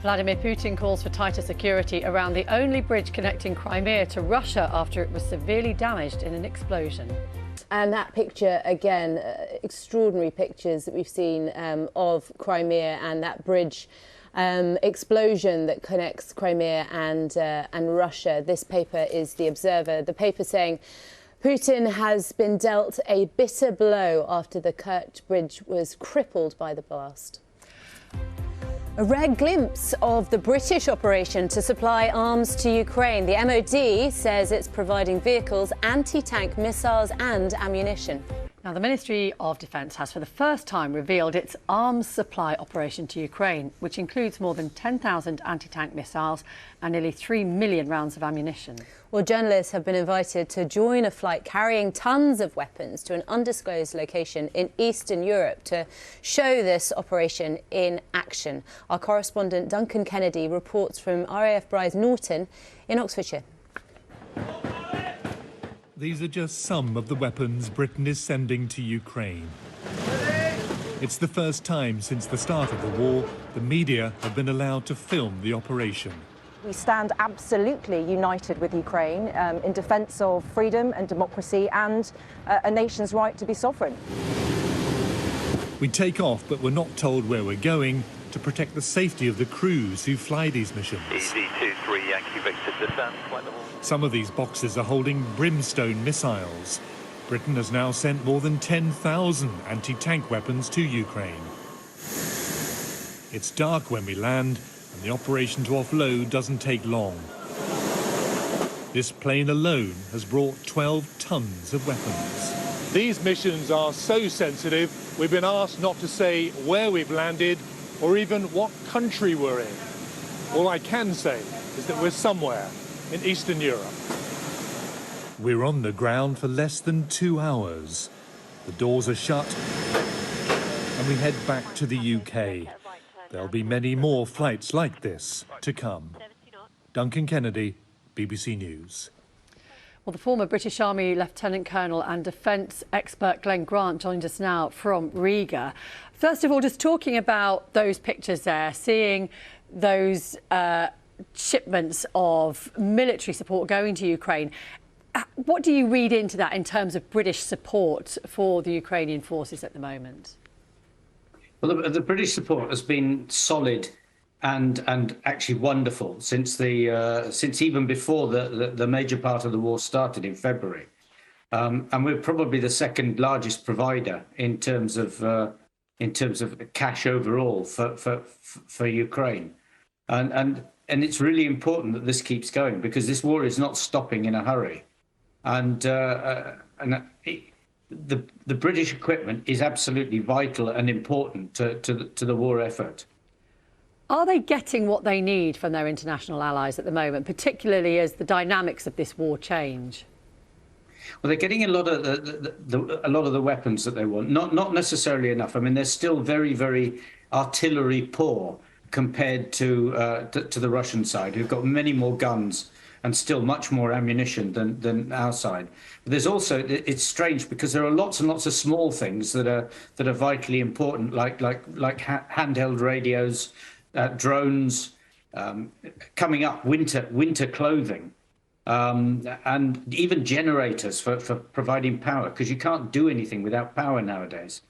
Vladimir Putin calls for tighter security around the only bridge connecting Crimea to Russia after it was severely damaged in an explosion. And that picture, again, extraordinary pictures that we've seen of Crimea and that bridge explosion that connects Crimea and Russia. This paper is The Observer. The paper saying Putin has been dealt a bitter blow after the Kerch bridge was crippled by the blast. A rare glimpse of the British operation to supply arms to Ukraine. The MOD says it's providing vehicles, anti-tank missiles and ammunition. Now, the Ministry of Defence has for the first time revealed its arms supply operation to Ukraine, which includes more than 10,000 anti-tank missiles and nearly 3 million rounds of ammunition. Well, journalists have been invited to join a flight carrying tons of weapons to an undisclosed location in Eastern Europe to show this operation in action. Our correspondent Duncan Kennedy reports from RAF Bryce Norton in Oxfordshire. These are just some of the weapons Britain is sending to Ukraine. It's the first time since the start of the war the media have been allowed to film the operation. We stand absolutely united with Ukraine in defence of freedom and democracy and a nation's right to be sovereign. We take off, but we're not told where we're going to protect the safety of the crews who fly these missions. EZ-23 Yankee Victor descent. Some of these boxes are holding brimstone missiles. Britain has now sent more than 10,000 anti-tank weapons to Ukraine. It's dark when we land, and the operation to offload doesn't take long. This plane alone has brought 12 tons of weapons. These missions are so sensitive, we've been asked not to say where we've landed or even what country we're in. All I can say is that we're somewhere in Eastern Europe. We're on the ground for less than 2 hours. The doors are shut and we head back to the UK. There'll be many more flights like this to come. Duncan Kennedy, BBC News. Well, the former British Army Lieutenant Colonel and defence expert Glenn Grant joined us now from Riga. First of all, just talking about those pictures there, seeing those shipments of military support going to Ukraine. What do you read into that in terms of British support for the Ukrainian forces at the moment? Well, the British support has been solid and actually wonderful since even before the major part of the war started in February, and we're probably the second largest provider in terms of cash overall for Ukraine, and it's really important that this keeps going because this war is not stopping in a hurry, and the British equipment is absolutely vital and important to the war effort. Are they getting what they need from their international allies at the moment, particularly as the dynamics of this war change? Well, they're getting a lot of the weapons that they want. Not necessarily enough. I mean, they're still very, very artillery poor compared to the Russian side, who've got many more guns and still much more ammunition than our side. But there's also, it's strange because there are lots and lots of small things that are vitally important, like handheld radios, drones, coming up, winter clothing, and even generators for providing power, because you can't do anything without power nowadays.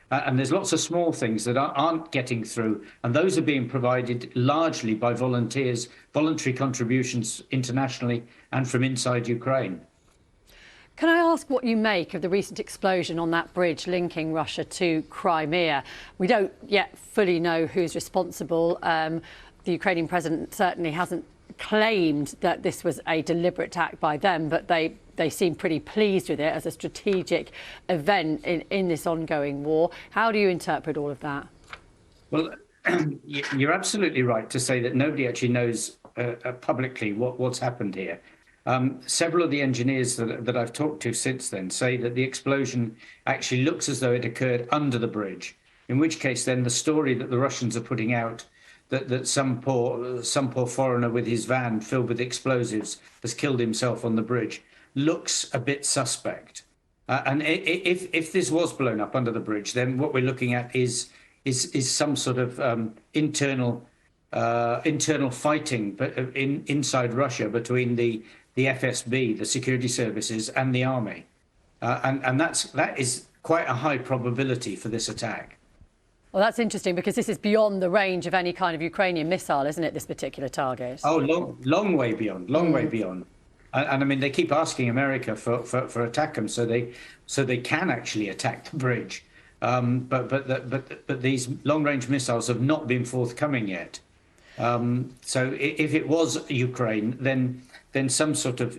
And there's lots of small things that aren't getting through, and those are being provided largely by volunteers, voluntary contributions internationally and from inside Ukraine. Can I ask what you make of the recent explosion on that bridge linking Russia to Crimea? We don't yet fully know who's responsible. The Ukrainian president certainly hasn't claimed that this was a deliberate attack by them, but they seem pretty pleased with it as a strategic event in this ongoing war. How do you interpret all of that? Well, you're absolutely right to say that nobody actually knows publicly what's happened here. Several of the engineers that I've talked to since then say that the explosion actually looks as though it occurred under the bridge, in which case then the story that the Russians are putting out that some poor foreigner with his van filled with explosives has killed himself on the bridge looks a bit suspect. And if this was blown up under the bridge, then what we're looking at is some sort of internal internal fighting inside Russia between the FSB, the security services, and the army, and that is quite a high probability for this attack. Well, that's interesting because this is beyond the range of any kind of Ukrainian missile, isn't it, this particular target? Oh, long way beyond, way beyond. And I mean, they keep asking America for ATACMS so they can actually attack the bridge. But these long-range missiles have not been forthcoming yet. So if it was Ukraine, then some sort of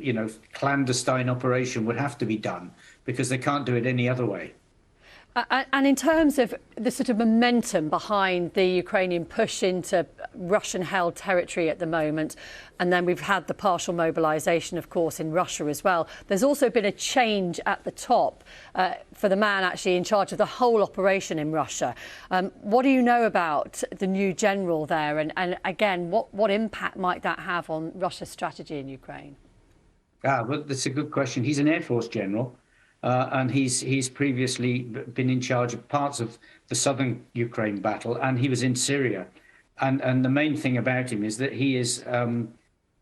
clandestine operation would have to be done because they can't do it any other way. And in terms of the sort of momentum behind the Ukrainian push into Russian-held territory at the moment, and then we've had the partial mobilisation, of course, in Russia as well, there's also been a change at the top for the man actually in charge of the whole operation in Russia. What do you know about the new general there? And again, what impact might that have on Russia's strategy in Ukraine? Well, that's a good question. He's an Air Force general. And he's previously been in charge of parts of the southern Ukraine battle, and he was in Syria. And the main thing about him is that he is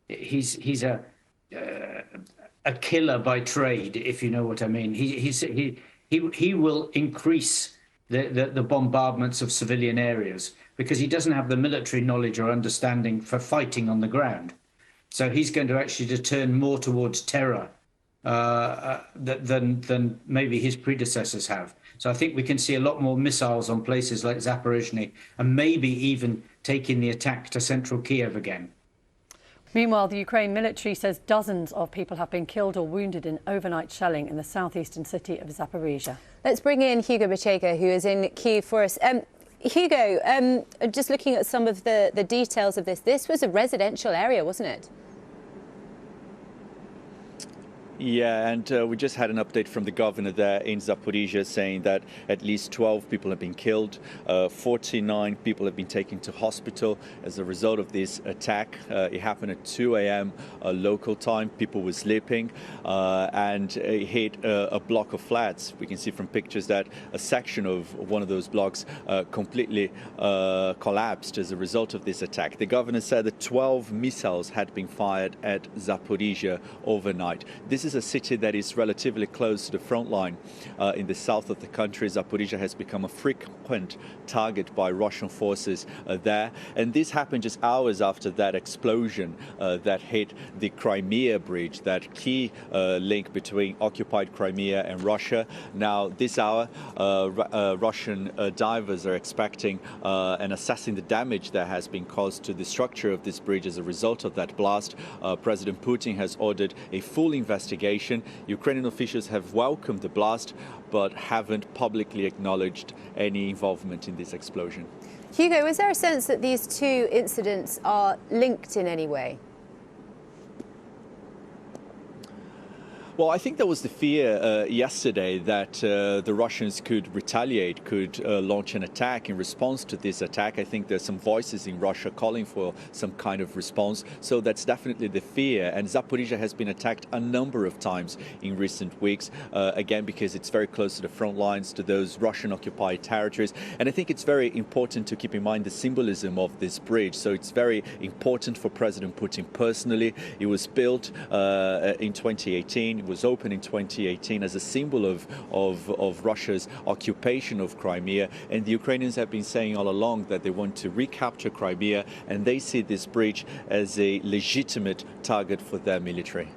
he's a killer by trade, if you know what I mean. He will increase the bombardments of civilian areas because he doesn't have the military knowledge or understanding for fighting on the ground. So he's going to actually turn more towards terror than maybe his predecessors have. So I think we can see a lot more missiles on places like Zaporizhzhia and maybe even taking the attack to central Kiev again. Meanwhile, the Ukraine military says dozens of people have been killed or wounded in overnight shelling in the southeastern city of Zaporizhzhia. Let's bring in Hugo Bachega, who is in Kyiv for us. Hugo, just looking at some of the details of this was a residential area, wasn't it? Yeah, and we just had an update from the governor there in Zaporizhzhia saying that at least 12 people have been killed, 49 people have been taken to hospital as a result of this attack. It happened at 2 a.m. Local time. People were sleeping and it hit a block of flats. We can see from pictures that a section of one of those blocks completely collapsed as a result of this attack. The governor said that 12 missiles had been fired at Zaporizhzhia overnight. This is a city that is relatively close to the front line in the south of the country. Zaporizhzhia has become a frequent target by Russian forces there. And this happened just hours after that explosion that hit the Crimea bridge, that key link between occupied Crimea and Russia. Now, this hour, Russian divers are expecting and assessing the damage that has been caused to the structure of this bridge as a result of that blast. President Putin has ordered a full investigation. Ukrainian officials have welcomed the blast, but haven't publicly acknowledged any involvement in this explosion. Hugo, is there a sense that these two incidents are linked in any way? Well, I think there was the fear yesterday that the Russians could retaliate, could launch an attack in response to this attack. I think there's some voices in Russia calling for some kind of response. So that's definitely the fear. And Zaporizhzhia has been attacked a number of times in recent weeks, again, because it's very close to the front lines, to those Russian-occupied territories. And I think it's very important to keep in mind the symbolism of this bridge. So it's very important for President Putin personally. It was built in 2018. It was opened in 2018 as a symbol of Russia's occupation of Crimea. And the Ukrainians have been saying all along that they want to recapture Crimea, and they see this bridge as a legitimate target for their military.